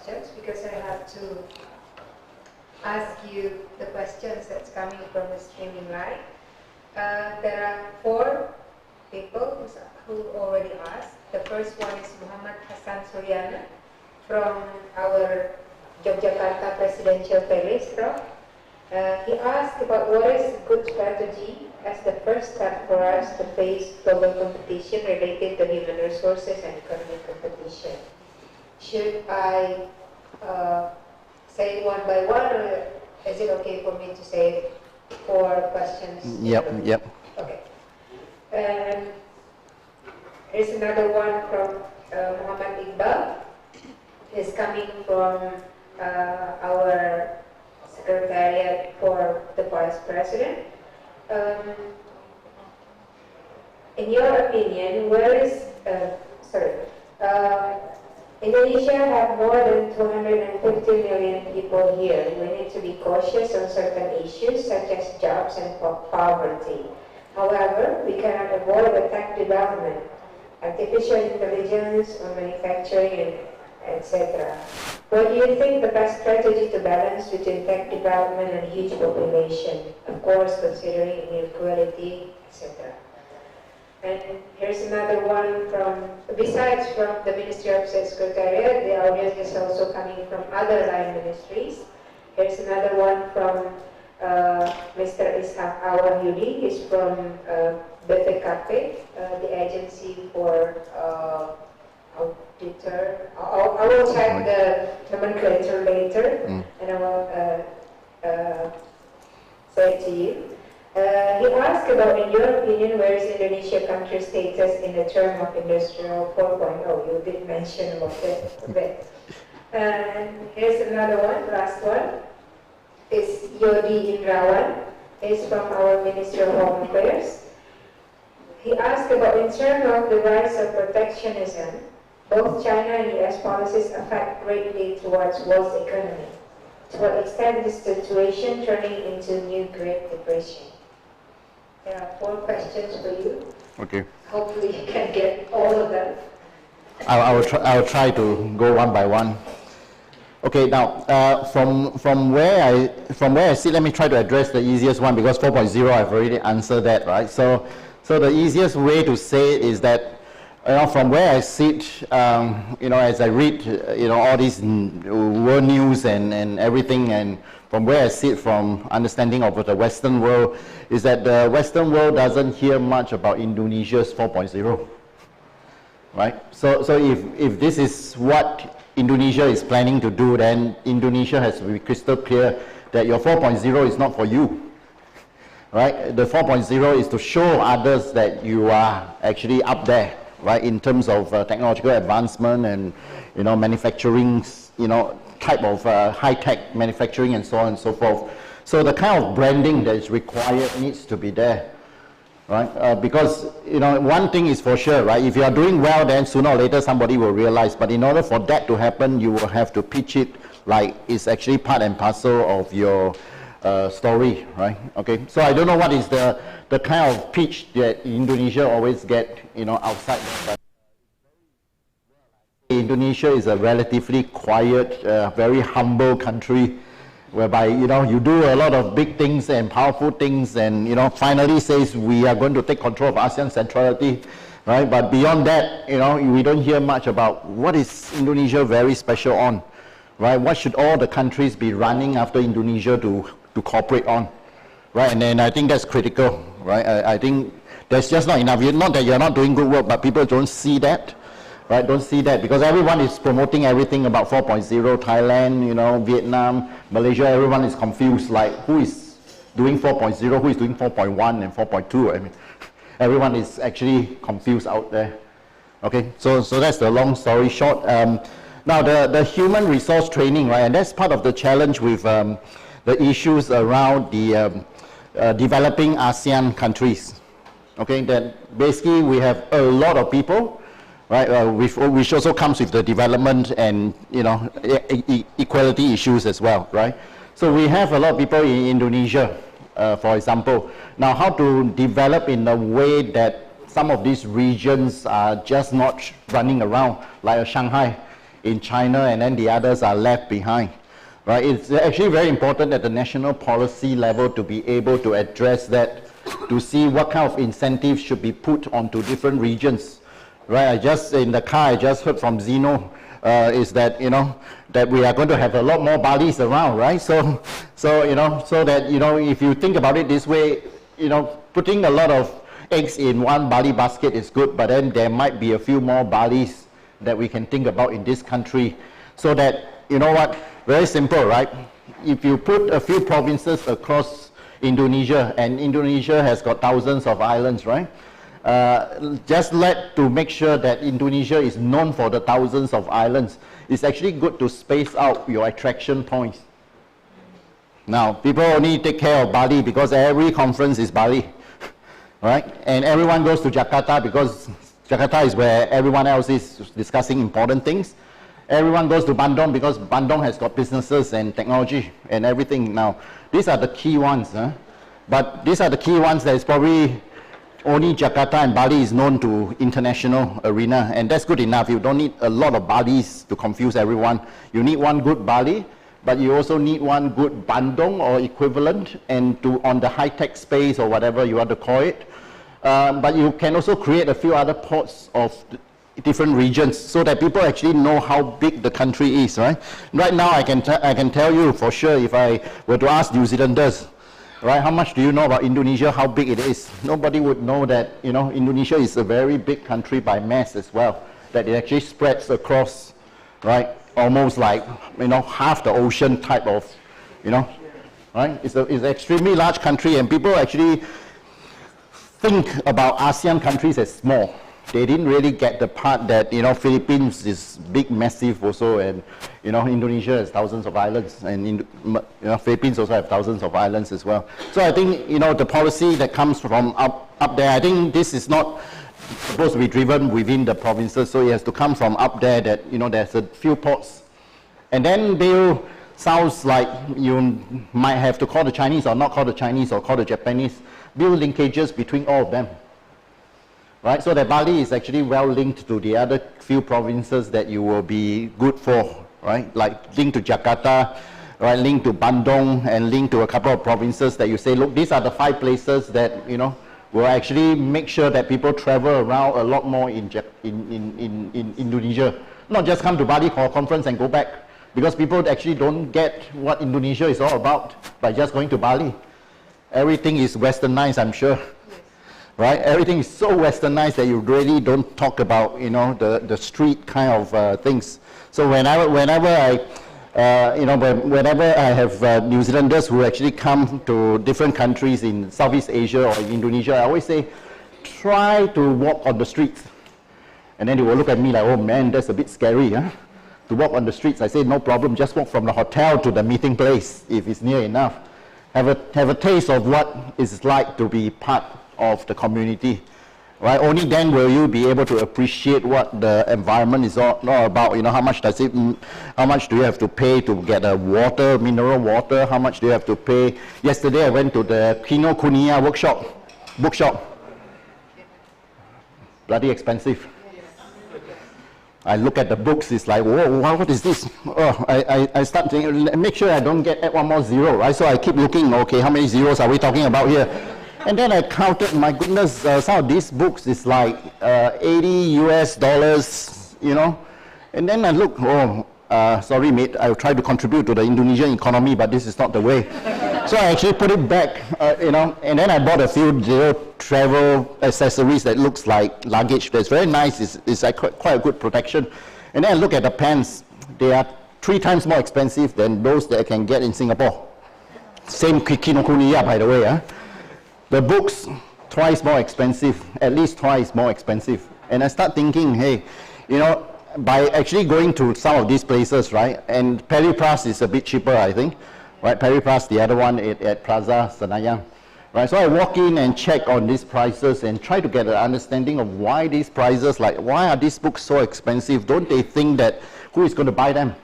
questions because I have to ask you the questions that's coming from the streaming live. There are 4 people who already asked. The first one is Muhammad Hassan Suryana from our Yogyakarta Presidential Palace. He asked about what is a good strategy as the first step for us to face global competition related to human resources and economic competition. Should I say it one by one, or is it okay for me to say 4 questions? Yep. Okay. And here's another one from Muhammad Iqbal. Is coming from our Secretariat for the Vice President. In your opinion, where is, Indonesia have more than 250 million people here. We need to be cautious on certain issues such as jobs and poverty. However, we cannot avoid the tech development, artificial intelligence or manufacturing, etc. What do you think the best strategy to balance between tech development and huge population? Of course, considering inequality, etc. And here's another one from, besides from the Ministry of Secretariat, the audience is also coming from other line ministries. Here's another one from Mr. Ishaq Awahyudi. He's from BPKP, the agency for auditor. I will check the nomenclature later, and I will say it to you. He asked about, in your opinion, where is Indonesia country status in the term of Industrial 4.0? You did mention about it a bit. And here's another one, last one. Is Yodi Indrawan. He's from our Ministry of Home Affairs. He asked about, in terms of the rise of protectionism, both China and US policies affect greatly towards world's economy. To what extent is the situation turning into new Great Depression? There are 4 questions for you. Okay. Hopefully you can get all of them. I'll try to go one by one. Okay, now from where I sit, let me try to address the easiest one, because 4.0 I've already answered that, right? So the easiest way to say it is that, from where I sit, as I read, all these world news and everything, and from where I sit, from understanding of the Western world, is that the Western world doesn't hear much about Indonesia's 4.0, right? So if this is what Indonesia is planning to do, then Indonesia has to be crystal clear that your 4.0 is not for you, right? The 4.0 is to show others that you are actually up there, right, in terms of technological advancement and manufacturing, type of high-tech manufacturing and so on and so forth. So the kind of branding that is required needs to be there, right? Because one thing is for sure, right? If you are doing well, then sooner or later somebody will realize. But in order for that to happen, you will have to pitch it like it's actually part and parcel of your story, right? Okay. So I don't know what is the kind of pitch that Indonesia always get, outside. But Indonesia is a relatively quiet, very humble country, whereby you do a lot of big things and powerful things, and finally says we are going to take control of ASEAN centrality, right? But beyond that, we don't hear much about what is Indonesia very special on, right? What should all the countries be running after Indonesia to cooperate on, right? And then I think that's critical, right? I think there's just not enough. Not that you're not doing good work, but people don't see that. Right, don't see that, because everyone is promoting everything about 4.0, Thailand, Vietnam, Malaysia, everyone is confused, like who is doing 4.0, who is doing 4.1 and 4.2, I mean, everyone is actually confused out there. Okay, so that's the long story short. Now the human resource training, right, and that's part of the challenge with the issues around the developing ASEAN countries. Okay, that basically we have a lot of people, right, which also comes with the development and equality issues as well, right? So we have a lot of people in Indonesia, for example. Now, how to develop in a way that some of these regions are just not running around, like Shanghai in China, and then the others are left behind. Right? It's actually very important at the national policy level to be able to address that, to see what kind of incentives should be put onto different regions. Right? In the car, I just heard from Zeno, is that, that we are going to have a lot more Balis around, right? So that, if you think about it this way, putting a lot of eggs in one Bali basket is good, but then there might be a few more Balis that we can think about in this country, so that, very simple, right? If you put a few provinces across Indonesia, and Indonesia has got thousands of islands, right? Just to make sure that Indonesia is known for the thousands of islands, it's actually good to space out your attraction points. Now, people only take care of Bali because every conference is Bali, right? And everyone goes to Jakarta because Jakarta is where everyone else is discussing important things. Everyone goes to Bandung because Bandung has got businesses and technology and everything. Now, these are the key ones, but these are the key ones that is probably only Jakarta and Bali is known to international arena, and that's good enough. You don't need a lot of Balis to confuse everyone. You need one good Bali, but you also need one good Bandung or equivalent, and on the high-tech space or whatever you want to call it. But you can also create a few other ports of different regions so that people actually know how big the country is, right? Right now, I can tell you for sure, if I were to ask New Zealanders, right, how much do you know about Indonesia, how big it is? Nobody would know that, Indonesia is a very big country by mass as well, that it actually spreads across, right, almost like, half the ocean type of, right? It's an extremely large country, and people actually think about ASEAN countries as small. They didn't really get the part that, Philippines is big, massive also, and, Indonesia has thousands of islands, and, Philippines also have thousands of islands as well. So I think, the policy that comes from up there, I think this is not supposed to be driven within the provinces, so it has to come from up there that, there's a few ports. And then Bill sounds like you might have to call the Chinese or not call the Chinese or call the Japanese, build linkages between all of them. Right, so that Bali is actually well linked to the other few provinces that you will be good for, right? Like linked to Jakarta, right? Linked to Bandung, and linked to a couple of provinces that you say, look, these are the 5 places that will actually make sure that people travel around a lot more in Indonesia. Not just come to Bali for a conference and go back, because people actually don't get what Indonesia is all about by just going to Bali. Everything is westernized, I'm sure. Right? Everything is so westernized that you really don't talk about, the street kind of things. So whenever I have New Zealanders who actually come to different countries in Southeast Asia or in Indonesia, I always say, try to walk on the streets. And then they will look at me like, oh man, that's a bit scary, huh? To walk on the streets. I say, no problem, just walk from the hotel to the meeting place if it's near enough. Have a taste of what it's like to be part of the community, right? Only then will you be able to appreciate what the environment is all about. How much do you have to pay to get a mineral water? How much do you have to pay? Yesterday I went to the Kinokuniya bookshop. Bloody expensive. I look at the books, it's like, whoa, what is this? Oh, I start thinking, make sure I don't add one more zero, right? So I keep looking, okay, how many zeros are we talking about here? And then I counted, my goodness, some of these books is like $80 US, And then I look, sorry mate, I'll try to contribute to the Indonesian economy, but this is not the way. So I actually put it back, and then I bought a few travel accessories that looks like luggage. That's very nice, it's like quite a good protection. And then I look at the pants, they are 3 times more expensive than those that I can get in Singapore. Same Kinokuniya, by the way, huh? The books, twice more expensive, at least twice more expensive. And I start thinking, hey, by actually going to some of these places, right, and Periplus is a bit cheaper, I think, right, Periplus, the other one at Plaza Senayan, right, so I walk in and check on these prices and try to get an understanding of why these prices, like, why are these books so expensive? Don't they think that who is going to buy them?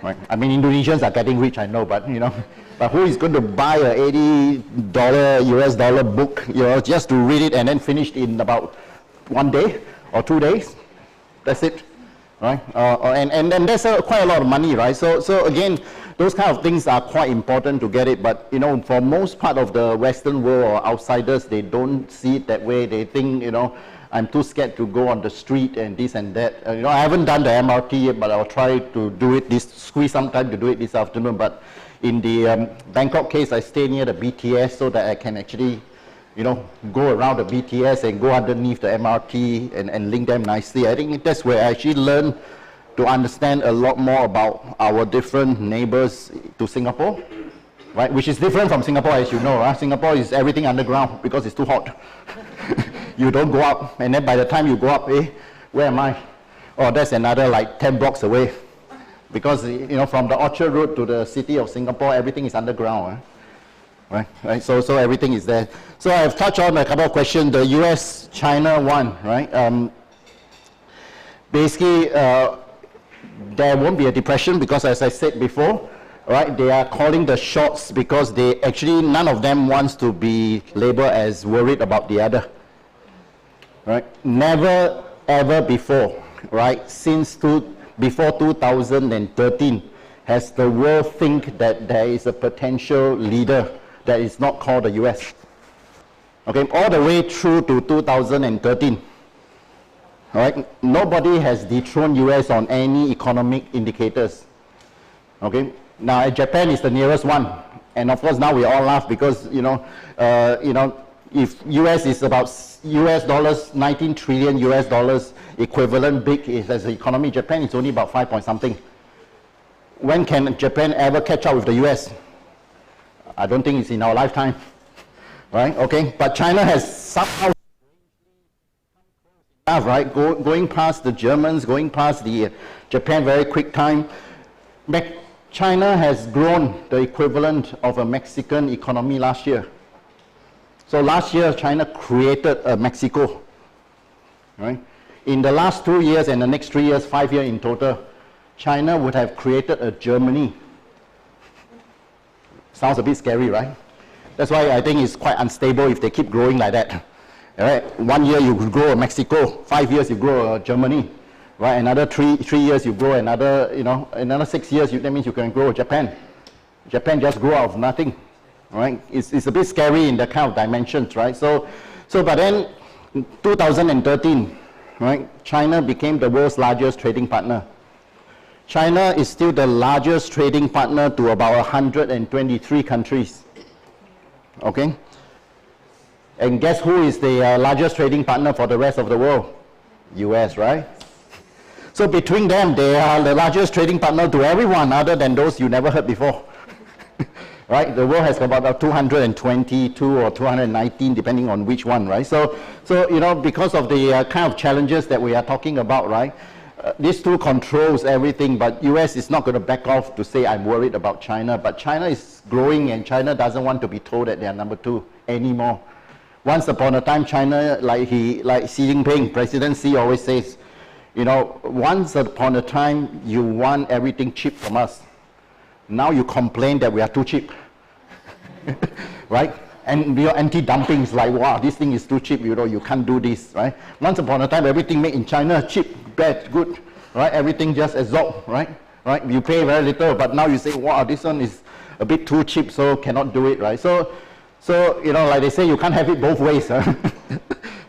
Right. I mean, Indonesians are getting rich, I know, but but who is going to buy a $80 US book, just to read it and then finish it in about 1 day or 2 days? That's it. right? And there's quite a lot of money, right? So again, those kind of things are quite important to get it, but you know, for most part of the Western world or outsiders, they don't see it that way. They think, you know, I'm too scared to go on the street and this and that. You know, I haven't done the MRT yet, but I'll try to do it squeeze some time to do it this afternoon. But in the Bangkok case, I stay near the BTS so that I can actually, you know, go around the BTS and go underneath the MRT and link them nicely. I think that's where I actually learn to understand a lot more about our different neighbors to Singapore, right? Which is different from Singapore, as you know, right? Singapore is everything underground because it's too hot. You don't go up, and then by the time you go up, where am I? Oh, that's another like 10 blocks away. Because, you know, from the Orchard Road to the city of Singapore, everything is underground, right? So everything is there. So I've touched on a couple of questions. The US-China one, right? Basically, there won't be a depression because, as I said before, right, they are calling the shots because they actually, none of them wants to be labeled as worried about the other, right? Never ever before, right, before 2013, has the world think that there is a potential leader that is not called the US. Okay, all the way through to 2013. All right, nobody has dethroned US on any economic indicators. Okay, now Japan is the nearest one, and of course now we all laugh because you know, if US is about US dollars 19 trillion US dollars equivalent big as the economy, Japan is only about 5 point something. When can Japan ever catch up with the US? I don't think it's in our lifetime, right? Okay, but China has somehow, right, going past the Germans, going past the Japan very quick time. China has grown the equivalent of a Mexican economy last year. So last year, China created a Mexico, right? In the last 2 years and the next 3 years, 5 years in total, China would have created a Germany. Sounds a bit scary, right? That's why I think it's quite unstable if they keep growing like that. All right? 1 year you grow a Mexico, 5 years you grow a Germany, right? Another three years you grow another, you know, another 6 years, that means you can grow Japan. Japan just grew out of nothing, right? It's a bit scary in that kind of dimensions, right? So but then 2013, right? China became the world's largest trading partner. China is still the largest trading partner to about 123 countries. Okay? And guess who is the largest trading partner for the rest of the world? US, right? So between them, they are the largest trading partner to everyone other than those you never heard before. Right? The world has about 222 or 219, depending on which one, right? So you know, because of the kind of challenges that we are talking about, right? These two controls everything, but US is not going to back off to say I'm worried about China. But China is growing, and China doesn't want to be told that they are number 2 anymore. Once upon a time, China, like Xi Jinping, President Xi always says, you know, once upon a time you want everything cheap from us. Now you complain that we are too cheap, right? And your anti-dumping is like, wow, this thing is too cheap, you know, you can't do this, right? Once upon a time, everything made in China, cheap, bad, good, right? Everything just absorbed, right? You pay very little, but now you say, wow, this one is a bit too cheap, so cannot do it, right? So you know, like they say, you can't have it both ways, huh?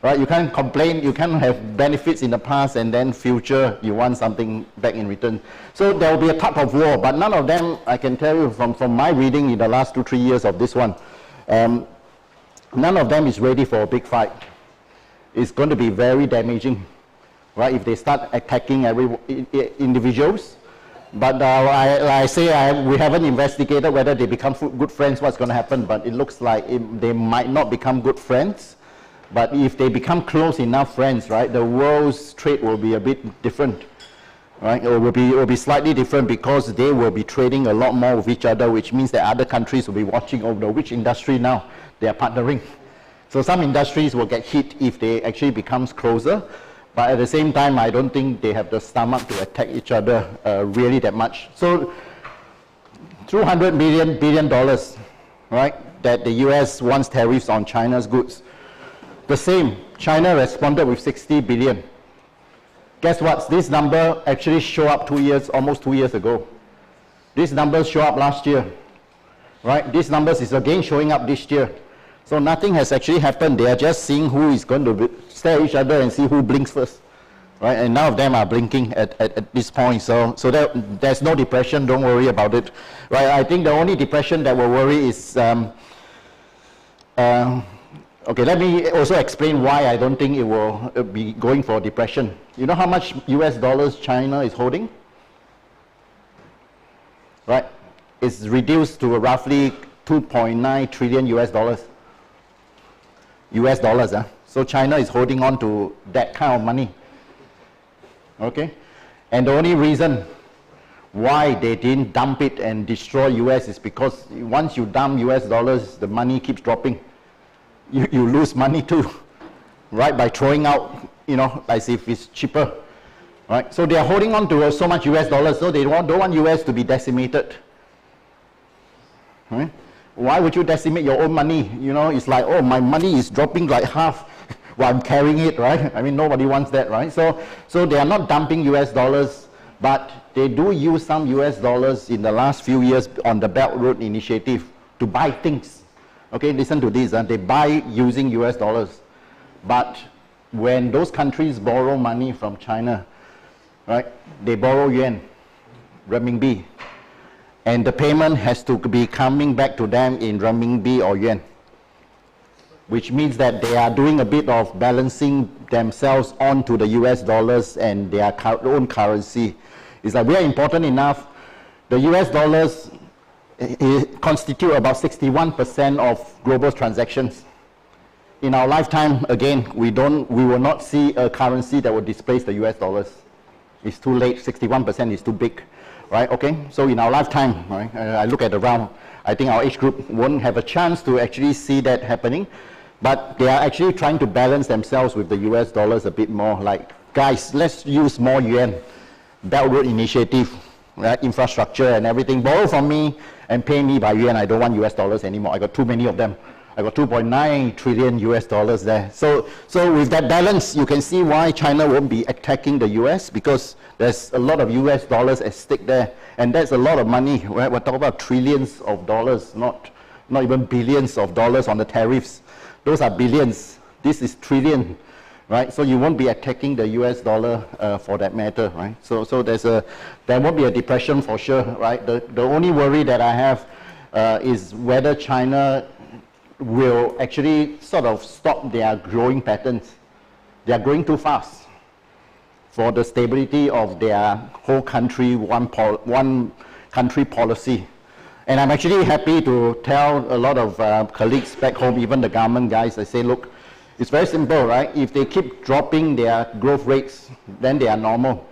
Right? You can't complain, you can't have benefits in the past and then future you want something back in return. So there will be a tug of war, but none of them, I can tell you from my reading in the last 2-3 years of this one, none of them is ready for a big fight. It's going to be very damaging, right? If they start attacking individuals. But we haven't investigated whether they become good friends, what's going to happen, but it looks like they might not become good friends. But if they become close enough friends, right, the world's trade will be a bit different, right? It will be slightly different because they will be trading a lot more with each other, which means that other countries will be watching over which industry now they are partnering. So some industries will get hit if they actually becomes closer, but at the same time, I don't think they have the stomach to attack each other really that much. So $200 billion, right, that the US wants tariffs on China's goods. The same, China responded with 60 billion. Guess what? This number actually showed up almost 2 years ago. These numbers show up last year, right? These numbers is again showing up this year. So nothing has actually happened. They are just seeing who is going to stare at each other and see who blinks first, right? And none of them are blinking at this point. So there's no depression. Don't worry about it, right? I think the only depression that will worry is, okay, let me also explain why I don't think it will be going for depression. You know how much US dollars China is holding? Right? It's reduced to roughly 2.9 trillion US dollars. US dollars, So China is holding on to that kind of money. Okay? And the only reason why they didn't dump it and destroy US is because once you dump US dollars, the money keeps dropping. You lose money too, right? By throwing out, as if it's cheaper, right? So they are holding on to so much US dollars, so they don't want US to be decimated, right? Why would you decimate your own money? It's like, oh, my money is dropping like half while I'm carrying it, right? I mean, nobody wants that, right? So they are not dumping US dollars, but they do use some US dollars in the last few years on the Belt Road Initiative to buy things. Okay, listen to this. They buy using US dollars. But when those countries borrow money from China, right, they borrow yuan, renminbi. And the payment has to be coming back to them in renminbi or yuan, which means that they are doing a bit of balancing themselves onto the US dollars and their own currency. It's like we are important enough. The US dollars constitute about 61% of global transactions. In our lifetime, again, we will not see a currency that will displace the US dollars. It's too late. 61% is too big, right? Okay, so in our lifetime, right, I look at around, I think our age group won't have a chance to actually see that happening, but they are actually trying to balance themselves with the US dollars a bit more. Like, guys, let's use more yuan. Belt Road Initiative, right, infrastructure and everything. Borrow from me and pay me by yuan. I don't want US dollars anymore. I got too many of them. I got 2.9 trillion US dollars there. So with that balance, you can see why China won't be attacking the US, because there's a lot of US dollars at stake there. And that's a lot of money. Right? We're talking about trillions of dollars, not even billions of dollars on the tariffs. Those are billions. This is trillion. Right? So you won't be attacking the US dollar for that matter, right? So there won't be a depression for sure, right? The only worry that I have is whether China will actually sort of stop their growing patterns. They are growing too fast for the stability of their whole country, one country policy. And I'm actually happy to tell a lot of colleagues back home, even the government guys, I say, look, it's very simple, right? If they keep dropping their growth rates, then they are normal.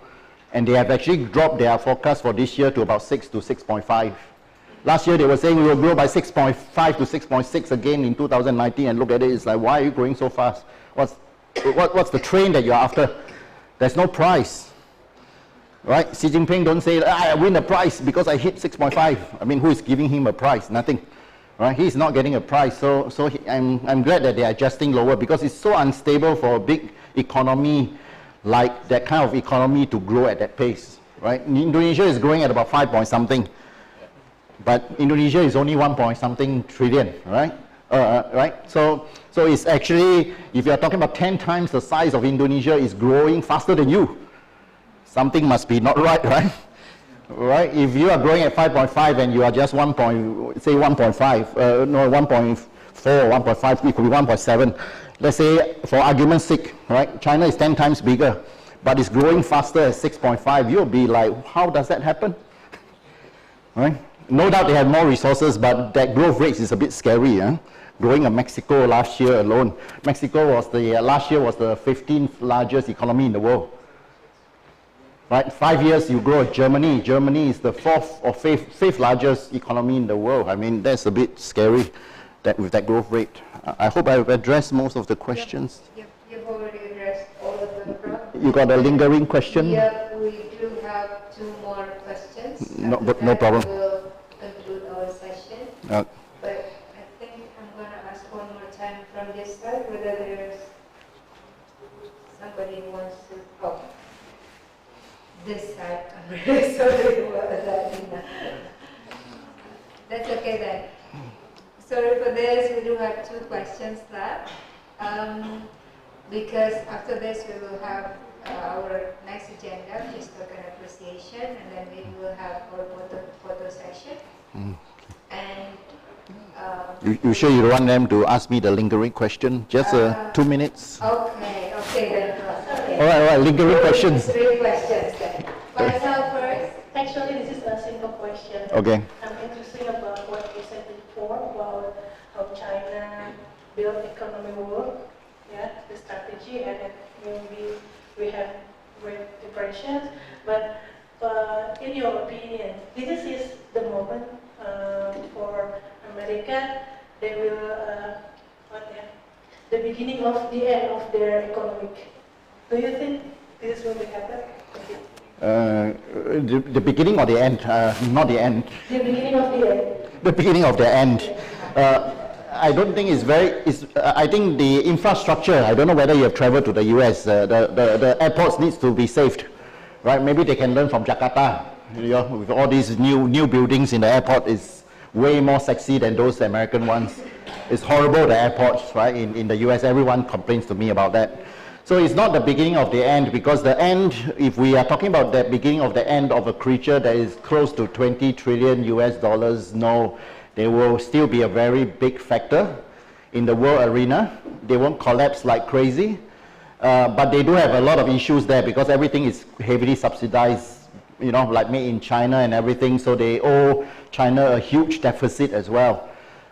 And they have actually dropped their forecast for this year to about 6 to 6.5. Last year they were saying we will grow by 6.5 to 6.6 again in 2019, and look at it, it's like, why are you growing so fast? What's the train that you're after? There's no price, right? Xi Jinping don't say, I win the prize because I hit 6.5. I mean, who is giving him a prize? Nothing. Right? He's not getting a prize, so I'm glad that they're adjusting lower, because it's so unstable for a big economy like that kind of economy to grow at that pace. Right? Indonesia is growing at about 5 point something, but Indonesia is only 1 point something trillion, right? Right? So it's actually, if you're talking about 10 times the size of Indonesia, is growing faster than you. Something must be not right, right? Right? If you are growing at 5.5 and you are just 1.5, no, 1.4, 1.5, it could be 1.7. Let's say, for argument's sake, right? China is 10 times bigger, but it's growing faster at 6.5. You'll be like, how does that happen? Right? No doubt they have more resources, but that growth rate is a bit scary. Growing in Mexico last year alone. Mexico was last year was the 15th largest economy in the world. Right, 5 years you grow Germany. Germany is the fourth or fifth largest economy in the world. I mean, that's a bit scary with that growth rate. I hope I've addressed most of the questions. You've already addressed all of them, Prof. You got a lingering question? Yeah, we do have 2 more questions. No problem. We'll conclude our session. But I think I'm going to ask one more time from this side whether there's somebody who wants to talk. this side. I'm really sorry about that, Nina. That's okay then. Sorry for this. We do have 2 questions left. Because after this we will have our next agenda, which is token appreciation, and then maybe we'll have our photo session. And You sure you don't want them to ask me the lingering question? Just 2 minutes. Okay, then. Okay. All right, lingering questions. 3 questions then. Myself first. Actually, this is a simple question. Okay. I'm interested about what you said before about how China built economy world, the strategy, and then maybe we have great differences. But in your opinion, this is the moment for America. They will the beginning of the end of their economic. Do you think this will happen? Thank you. The beginning or the end? Not the end. The beginning of the end. The beginning of the end. I don't think it's very. I think the infrastructure. I don't know whether you have traveled to the US. The airports needs to be saved, right? Maybe they can learn from Jakarta. With all these new buildings in the airport is way more sexy than those American ones. It's horrible, the airports, right? In the US, everyone complains to me about that. So it's not the beginning of the end, because the end, if we are talking about the beginning of the end of a creature that is close to 20 trillion US dollars, no, they will still be a very big factor in the world arena. They won't collapse like crazy, but they do have a lot of issues there because everything is heavily subsidized, like made in China and everything, so they owe China a huge deficit as well.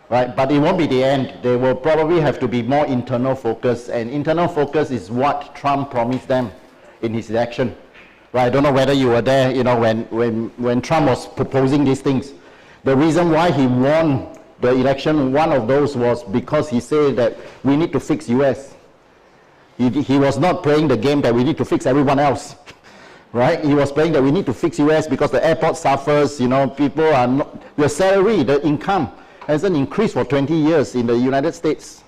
Right, but it won't be the end. They will probably have to be more internal focus, and internal focus is what Trump promised them in his election. Right, I don't know whether you were there, when Trump was proposing these things. The reason why he won the election, one of those was because he said that we need to fix US. He was not playing the game that we need to fix everyone else. Right, he was playing that we need to fix US because the airport suffers, people are not, your salary, the income hasn't increased for 20 years in the United States,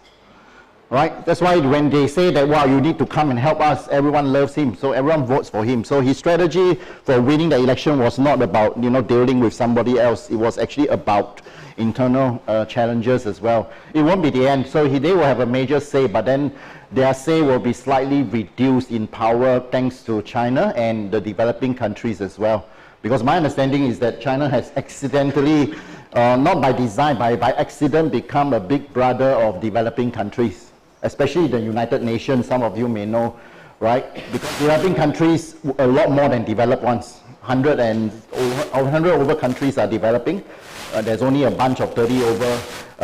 right? That's why when they say that, wow, you need to come and help us, everyone loves him, so everyone votes for him. So his strategy for winning the election was not about, dealing with somebody else. It was actually about internal challenges as well. It won't be the end. So they will have a major say, but then their say will be slightly reduced in power thanks to China and the developing countries as well. Because my understanding is that China has accidentally, not by design, by accident, become a big brother of developing countries, especially the United Nations. Some of you may know, right? Because developing countries, a lot more than developed ones. 100 over countries are developing. There's only a bunch of 30 over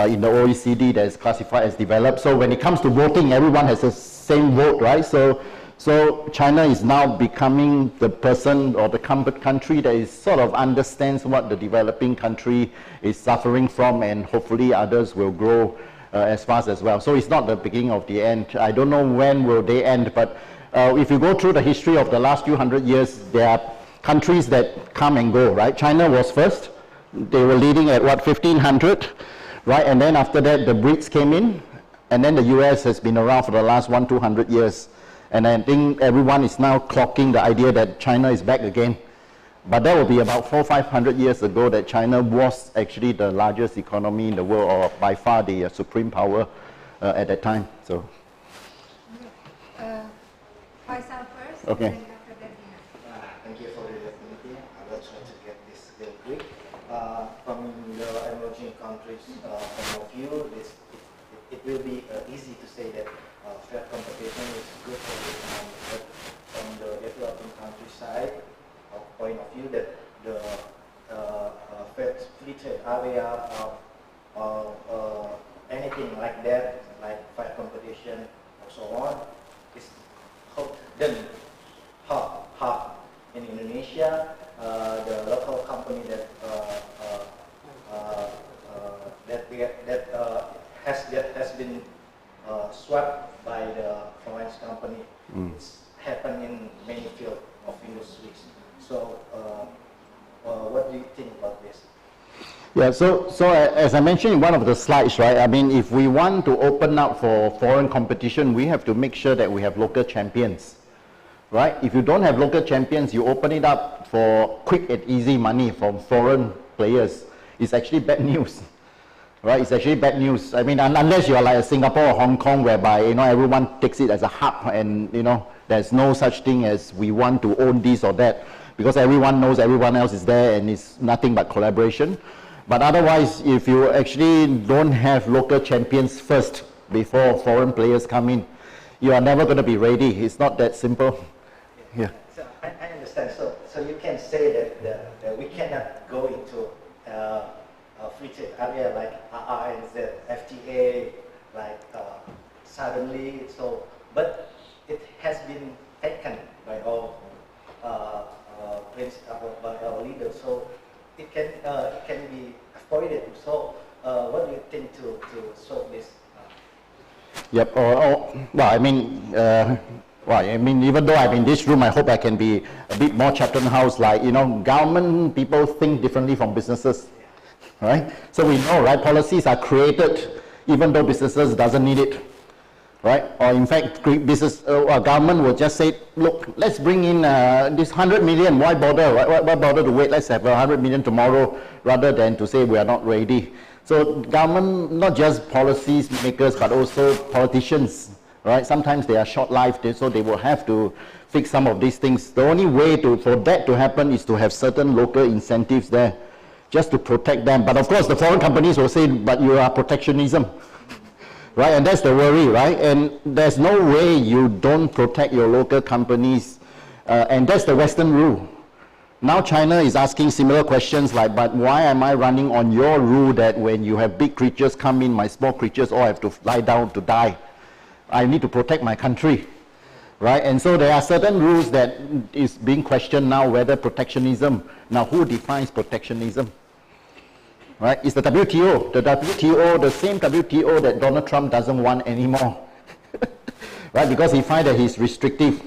in the OECD that is classified as developed. So when it comes to voting, everyone has the same vote, right? So China is now becoming the person or the country that is sort of understands what the developing country is suffering from, and hopefully others will grow as fast as well. So it's not the beginning of the end. I don't know when will they end, but if you go through the history of the last few hundred years, there are countries that come and go, right? China was first. They were leading at 1500, right? And then after that, the Brits came in, and then the US has been around for the last 200 years. And I think everyone is now clocking the idea that China is back again. But that will be about 400-500 years ago that China was actually the largest economy in the world, or by far the supreme power at that time. So. Faisal first. Okay. Thank you for the opportunity. I will try to get this real quick. From the emerging countries point of view, it will be easy to say that fair competition is good for the economy, but from the developing country side point of view, that the free trade area or anything like that, like fair competition or so on, is then hard in Indonesia. The local company that has been swept by the foreign company. It's happened in many fields of industries. So, what do you think about this? Yeah, so as I mentioned in one of the slides, right, I mean, if we want to open up for foreign competition, we have to make sure that we have local champions, right? If you don't have local champions, you open it up for quick and easy money from foreign players. It's actually bad news, right? It's actually bad news. I mean, unless you are like Singapore or Hong Kong, whereby, you know, everyone takes it as a hub, and, you know, there's no such thing as we want to own this or that, because everyone knows everyone else is there and it's nothing but collaboration. But otherwise, if you actually don't have local champions first before foreign players come in, you are never going to be ready. It's not that simple. Yeah. So I understand. So you can say that we cannot go into a free trade area like RRNZ, FTA, like suddenly. So, but it has been taken by our by our leaders. So it can be avoided. So what do you think to solve this? Yep. Well, I mean, even though I'm in this room, I hope I can be a bit more Chatham House, like, you know, government people think differently from businesses, right? So we know, right, policies are created even though businesses doesn't need it, right? Or in fact, government will just say, look, let's bring in this 100 million, why bother? Why bother to wait? Let's have 100 million tomorrow rather than to say we are not ready. So government, not just policies makers, but also politicians, right? Sometimes they are short-lived, so they will have to fix some of these things. The only way for that to happen is to have certain local incentives there, just to protect them. But of course, the foreign companies will say, but you are protectionism, right? And that's the worry, right? And there's no way you don't protect your local companies, and that's the Western rule. Now China is asking similar questions like, but why am I running on your rule that when you have big creatures come in, my small creatures all have to lie down to die? I need to protect my country, right? And so there are certain rules that is being questioned now, whether protectionism. Now who defines protectionism? Right? It's the WTO. The WTO, the same WTO that Donald Trump doesn't want anymore, right? Because he finds that he's restrictive.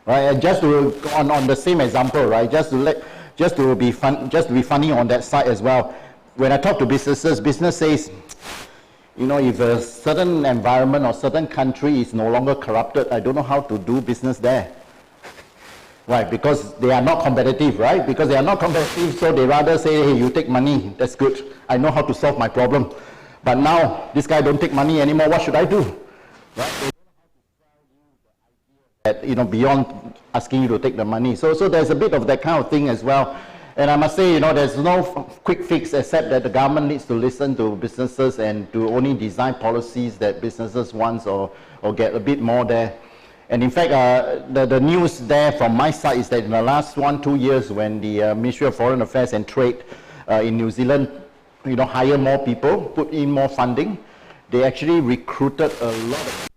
Right, and just to on the same example, right? Just to be funny on that side as well. When I talk to businesses, business says, you know, if a certain environment or certain country is no longer corrupted, I don't know how to do business there. Right, because they are not competitive, right? Because they are not competitive, so they rather say, hey, you take money, that's good. I know how to solve my problem. But now this guy don't take money anymore. What should I do? Right? That, you know, beyond asking you to take the money. So there's a bit of that kind of thing as well. And I must say, you know, there's no quick fix except that the government needs to listen to businesses and to only design policies that businesses want or get a bit more there. And in fact, the news there from my side is that in the last 1-2 years, when the Ministry of Foreign Affairs and Trade in New Zealand, you know, hire more people, put in more funding, they actually recruited a lot of,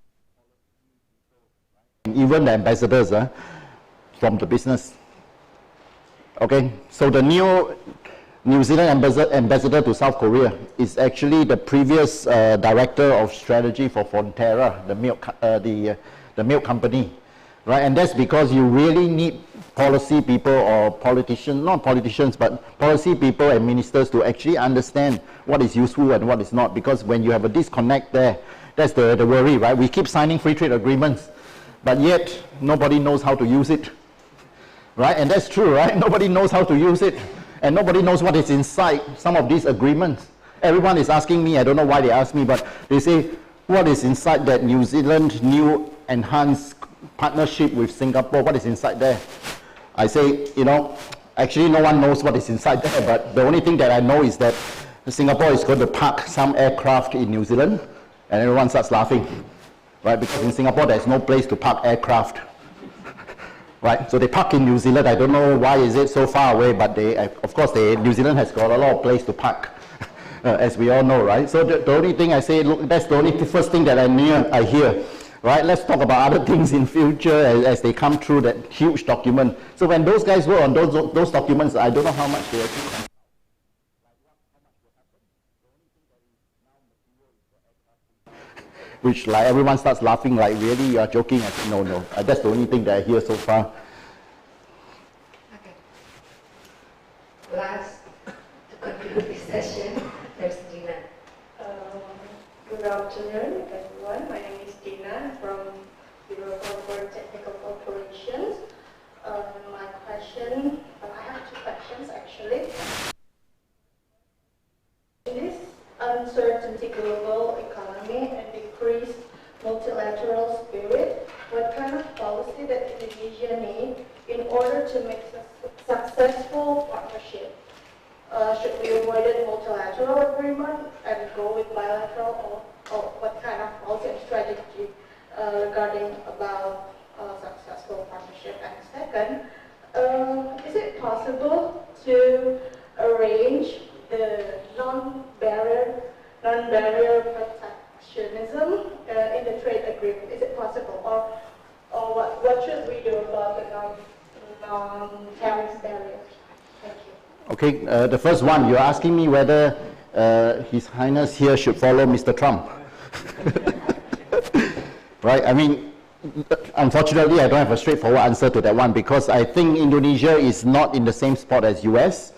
even the ambassadors from the business. Okay, so the new New Zealand ambassador to South Korea is actually the previous director of strategy for Fonterra, the milk company, right? And that's because you really need policy people or politicians, not politicians, but policy people and ministers to actually understand what is useful and what is not. Because when you have a disconnect there, that's the worry, right? We keep signing free trade agreements, but yet nobody knows how to use it, right? And that's true, right? Nobody knows how to use it, and nobody knows what is inside some of these agreements. Everyone is asking me, I don't know why they ask me, but they say, what is inside that New Zealand new enhanced partnership with Singapore? What is inside there? I say, you know, actually no one knows what is inside there, but the only thing that I know is that Singapore is going to park some aircraft in New Zealand, and everyone starts laughing. Right, because in Singapore there's no place to park aircraft. Right, so they park in New Zealand. I don't know why is it so far away, but of course, New Zealand has got a lot of place to park, as we all know, right? So the only thing I say, look, that's the only first thing that I hear. Right, let's talk about other things in future as they come through that huge document. So when those guys work on those documents, I don't know how much they actually. Which, like, everyone starts laughing, like, really, you are joking? I said, no, that's the only thing that I hear so far. Okay. Last, to conclude this session, there's Gina. Good afternoon, everyone. My name is Dina from Bureau for Technical Operations. My question, I have two questions actually. In this uncertainty global economy and decreased multilateral spirit, what kind of policy that Indonesia needs in order to make successful partnership? Should we avoid a multilateral agreement and go with bilateral, or what kind of policy and strategy regarding about successful partnership? And second, is it possible to arrange the non-barrier protectionism in the trade agreement? Is it possible, or what should we do about the non-tariff barriers? Thank you. Okay, the first one, you're asking me whether His Highness here should follow Mr. Trump. Right, I mean, unfortunately, I don't have a straightforward answer to that one, because I think Indonesia is not in the same spot as US.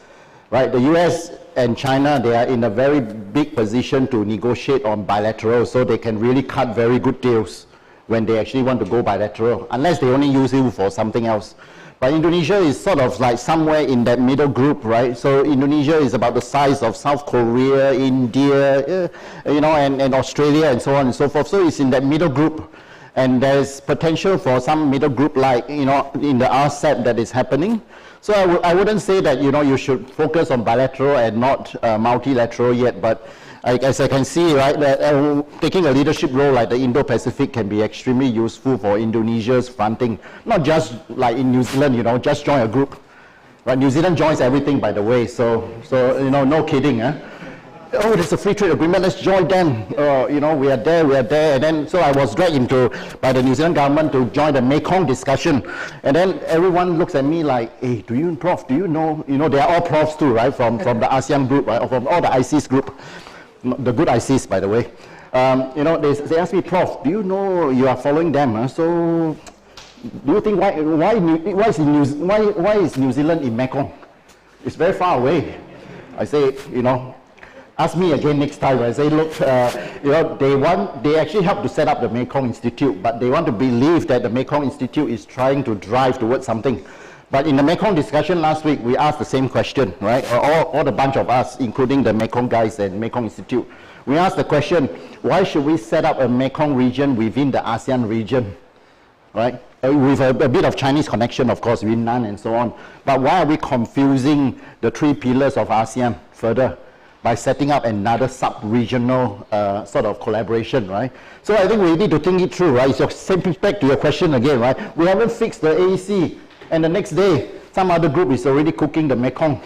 Right, the US and China, they are in a very big position to negotiate on bilateral, so they can really cut very good deals when they actually want to go bilateral, unless they only use you for something else. But Indonesia is sort of like somewhere in that middle group, right? So Indonesia is about the size of South Korea, India, you know, and Australia and so on and so forth. So it's in that middle group. And there's potential for some middle group like, you know, in the RCEP that is happening. So I wouldn't say that, you know, you should focus on bilateral and not multilateral yet, but as I can see, right, that taking a leadership role like the Indo-Pacific can be extremely useful for Indonesia's fronting, not just like in New Zealand, you know, just join a group. Right, New Zealand joins everything, by the way, so you know, no kidding, eh? Oh, there's a free trade agreement, let's join them. You know, we are there, and then, so I was dragged into, by the New Zealand government to join the Mekong discussion. And then everyone looks at me like, hey, Prof, do you know, they are all profs too, right, from the ASEAN group, right, or from all the ICs group, the good ICs, by the way. You know, they ask me, Prof, do you know you are following them? Huh? So, do you think why is New Zealand in Mekong? It's very far away. I say, you know, ask me again next time. I say, look, you know, they actually helped to set up the Mekong Institute, but they want to believe that the Mekong Institute is trying to drive towards something. But in the Mekong discussion last week, we asked the same question, right? All the bunch of us, including the Mekong guys and Mekong Institute. We asked the question, why should we set up a Mekong region within the ASEAN region, right? With a bit of Chinese connection, of course, Yunnan and so on. But why are we confusing the three pillars of ASEAN further by setting up another sub-regional sort of collaboration, right? So I think we need to think it through, right? So back to your question again, right? We haven't fixed the AEC, and the next day, some other group is already cooking the Mekong,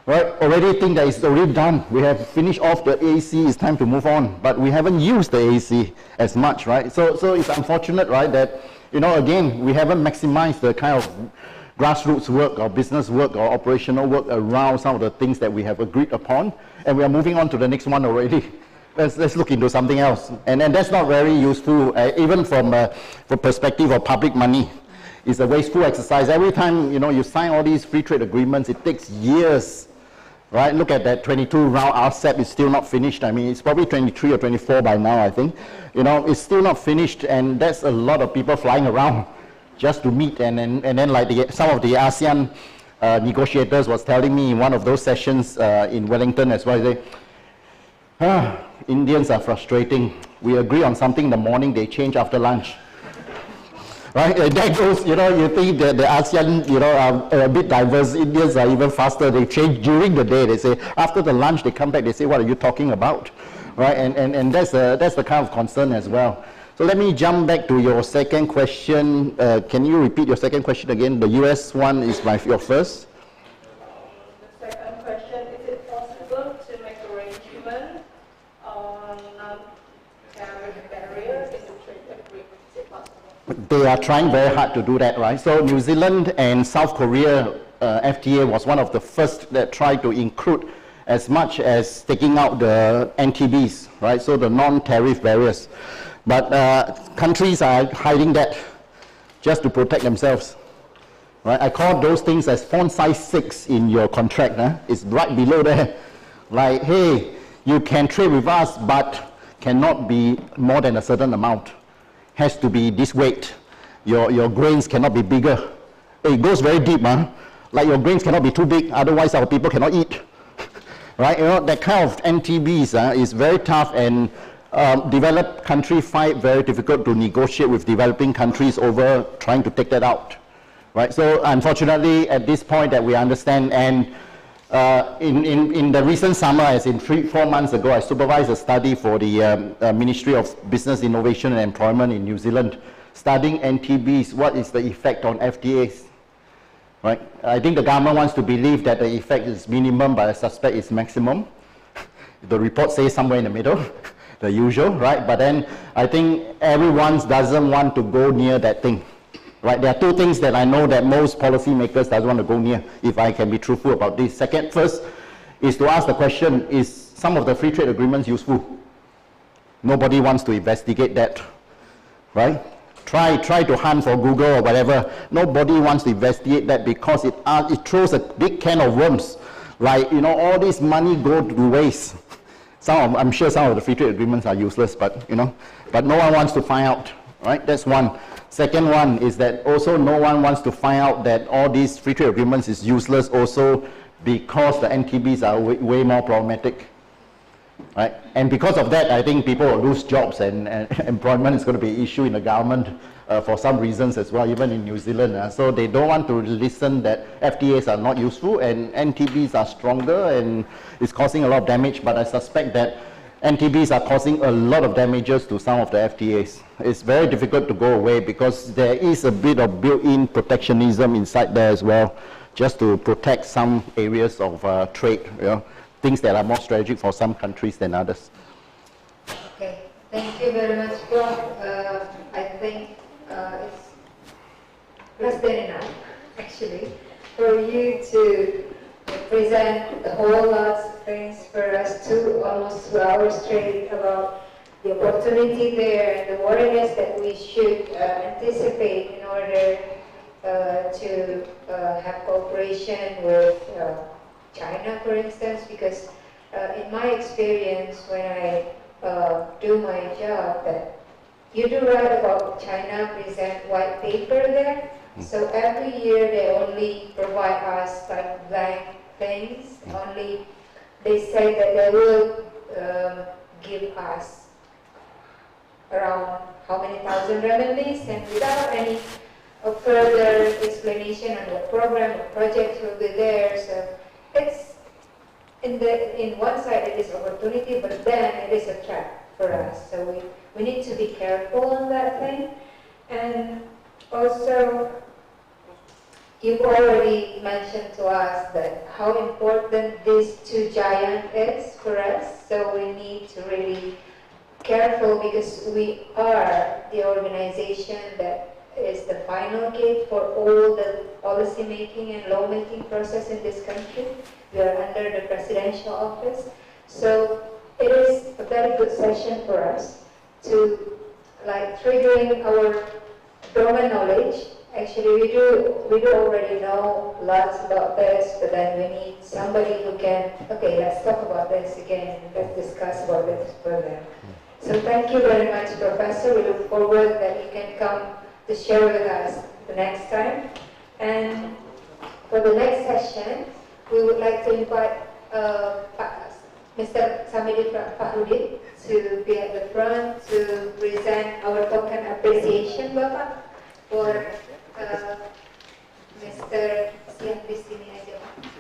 right? Already think that it's already done. We have finished off the AEC, it's time to move on, but we haven't used the AEC as much, right? So it's unfortunate, right, that, you know, again, we haven't maximized the kind of grassroots work or business work or operational work around some of the things that we have agreed upon, and we are moving on to the next one already. Let's look into something else, and that's not very useful, even from perspective of public money. It's a wasteful exercise. Every time, you know, you sign all these free trade agreements, it takes years, right? Look at that 22 round RCEP, it's still not finished. I mean, it's probably 23 or 24 by now, I think. You know, it's still not finished, and that's a lot of people flying around just to meet, and then like some of the ASEAN negotiators was telling me in one of those sessions in Wellington as well, they say, Indians are frustrating. We agree on something in the morning, they change after lunch. Right, and that goes, you know, you think that the ASEAN, you know, are a bit diverse. Indians are even faster. They change during the day. They say, after the lunch, they come back, they say, what are you talking about? Right, and that's the kind of concern as well. So let me jump back to your second question. Can you repeat your second question again? The US one is your first. The second question, is it possible to make arrangements on tariff barriers in the trade agreement? Is it possible? They are trying very hard to do that, right? So New Zealand and South Korea FTA was one of the first that tried to include as much as taking out the NTBs, right? So the non-tariff barriers. But countries are hiding that just to protect themselves, right? I call those things as font size 6 in your contract. It's right below there. Like, hey, you can trade with us, but cannot be more than a certain amount. has to be this weight. Your grains cannot be bigger. It goes very deep, huh? Like your grains cannot be too big, otherwise our people cannot eat. Right? You know, that kind of NTBs is very tough, and developed countries find it very difficult to negotiate with developing countries over trying to take that out. Right? So unfortunately, at this point that we understand, and in the recent summer, as in 3-4 months ago, I supervised a study for the Ministry of Business Innovation and Employment in New Zealand, studying NTBs, what is the effect on FTAs. Right? I think the government wants to believe that the effect is minimum, but I suspect it's maximum. The report says somewhere in the middle, the usual, right? But then I think everyone doesn't want to go near that thing. Right? There are two things that I know that most policymakers doesn't want to go near, if I can be truthful about this. First is to ask the question, is some of the free trade agreements useful? Nobody wants to investigate that, right? Try to hunt for Google or whatever. Nobody wants to investigate that because it throws a big can of worms. Like, you know, all this money go to waste. I'm sure some of the free trade agreements are useless, but, you know, but no one wants to find out, right? That's one. Second one is that also no one wants to find out that all these free trade agreements is useless also because the NTBs are way more problematic. Right? And because of that, I think people will lose jobs, and employment is going to be an issue in the government for some reasons as well, even in New Zealand. So they don't want to listen that FTAs are not useful and NTBs are stronger and it's causing a lot of damage, but I suspect that NTBs are causing a lot of damages to some of the FTAs. It's very difficult to go away because there is a bit of built-in protectionism inside there as well, just to protect some areas of trade, you know, things that are more strategic for some countries than others. Okay, thank you very much, Prof. I think it's less than enough, actually, for you to present a whole lot of things for us, almost 2 hours straight, about the opportunity there and the worries that we should anticipate in order to have cooperation with China, for instance, because in my experience, when I do my job, that you do write about China, present white paper there. So every year they only provide us like blank things. Only they say that they will give us around how many thousand renminbis, and without any further explanation on the program or projects will be there. So it's in one side it is opportunity, but then it is a trap for us. So we need to be careful on that thing. And also, you've already mentioned to us that how important these two giants is for us. So we need to really careful because we are the organization that is the final gate for all the policy making and law making process in this country. We are under the presidential office. So it is a very good session for us to like triggering our domain knowledge. Actually, we do already know lots about this, but then we need somebody who can, okay, let's talk about this again, let's discuss about this further. So thank you very much, Professor. We look forward that you can come to share with us the next time. And for the next session, we would like to invite Mr. Samidi Fahrudin to be at the front to present our token appreciation, Bapak, for Mr. Siap di sini aja.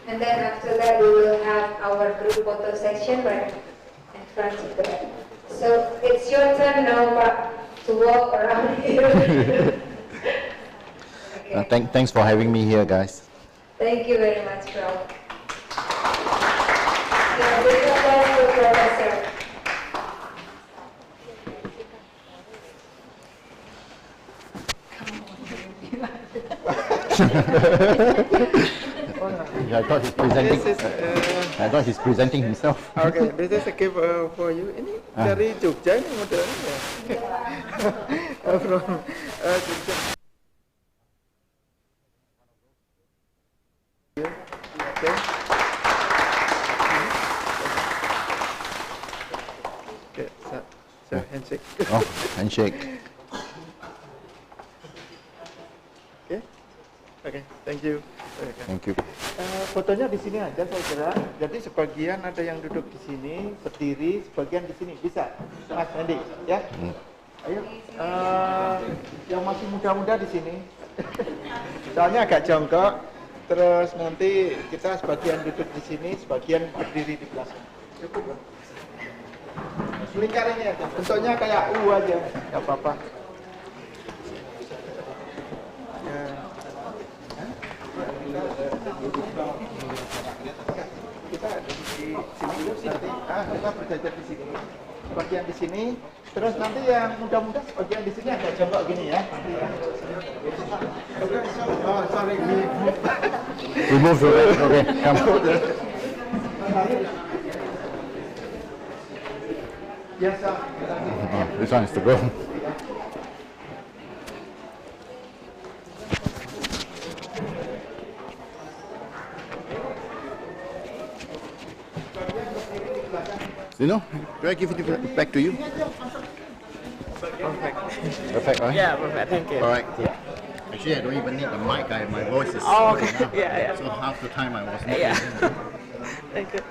And then after that, we will have our group photo session right in front of that. So it's your turn now, Pak, to walk around here. Okay. Thanks for having me here, guys. Thank you very much, Prof. Yeah, big applause for Professor. I thought he's presenting. I thought he's presenting himself. Okay, this is a gift for you. Ini dari Jogja ini modelnya. From Jogja. Okay. Okay, so handshake. Oh, handshake. Thank you. Thank you. Fotonya di sini aja saya kira. Jadi sebagian ada yang duduk di sini, berdiri, sebagian di sini. Bisa, Mas Andy, ya? Ayo, yang masih muda-muda di sini. Soalnya agak jongkok. Terus nanti kita sebagian duduk di sini, sebagian berdiri di belakang. Cukup, Bang. Lingkar ini aja. Bentuknya kayak U aja, nggak apa-apa. Kita ada di sini nanti, kita berjajar di sini, sebagian di sini, terus nanti yang muda-muda sebagian di sini agak jongkok gini ya. Oh sorry, We move to it. Okay, come. Yes, sir. This one is to go. Zino, do I give it back to you? Perfect. Perfect, right? Yeah, perfect. Thank you. All right. Actually, I don't even need the mic. My voice is Oh, good okay. enough. Yeah. So half the time I was not Yeah. using it. Thank you.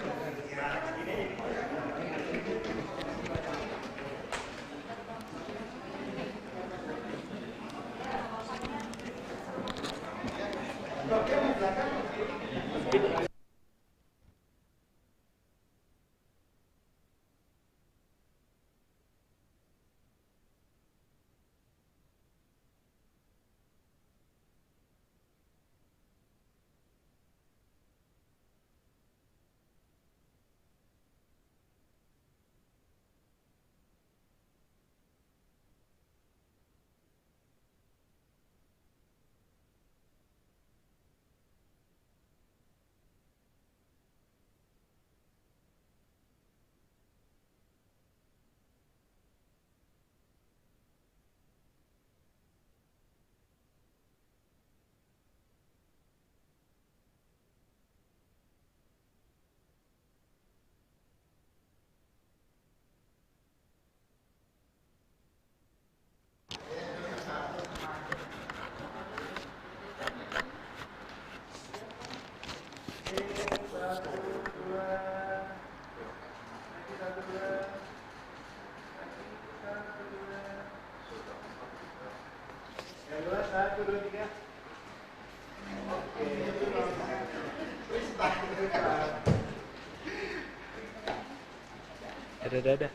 Dadah.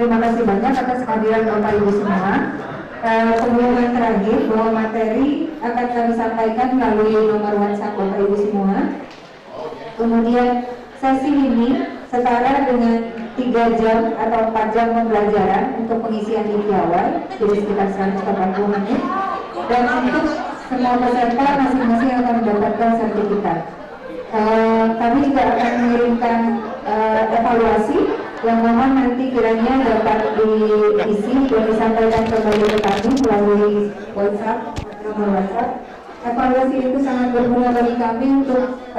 Terima kasih banyak atas kehadiran Bapak Ibu semua. Pengumuman terakhir bahwa materi akan kami sampaikan melalui nomor WhatsApp Bapak Ibu semua. Kemudian sesi ini setara dengan 3 jam atau 4 jam pembelajaran untuk pengisian inti awal, jadi sekitar 180 menit. Dan untuk semua peserta masing-masing akan mendapatkan sertifikat. Kami juga akan mengirimkan evaluasi yang mohon nanti kiranya dapat diisi dan disampaikan kembali ke kami melalui WhatsApp, nomor WhatsApp. Evaluasi itu sangat berguna bagi kami untuk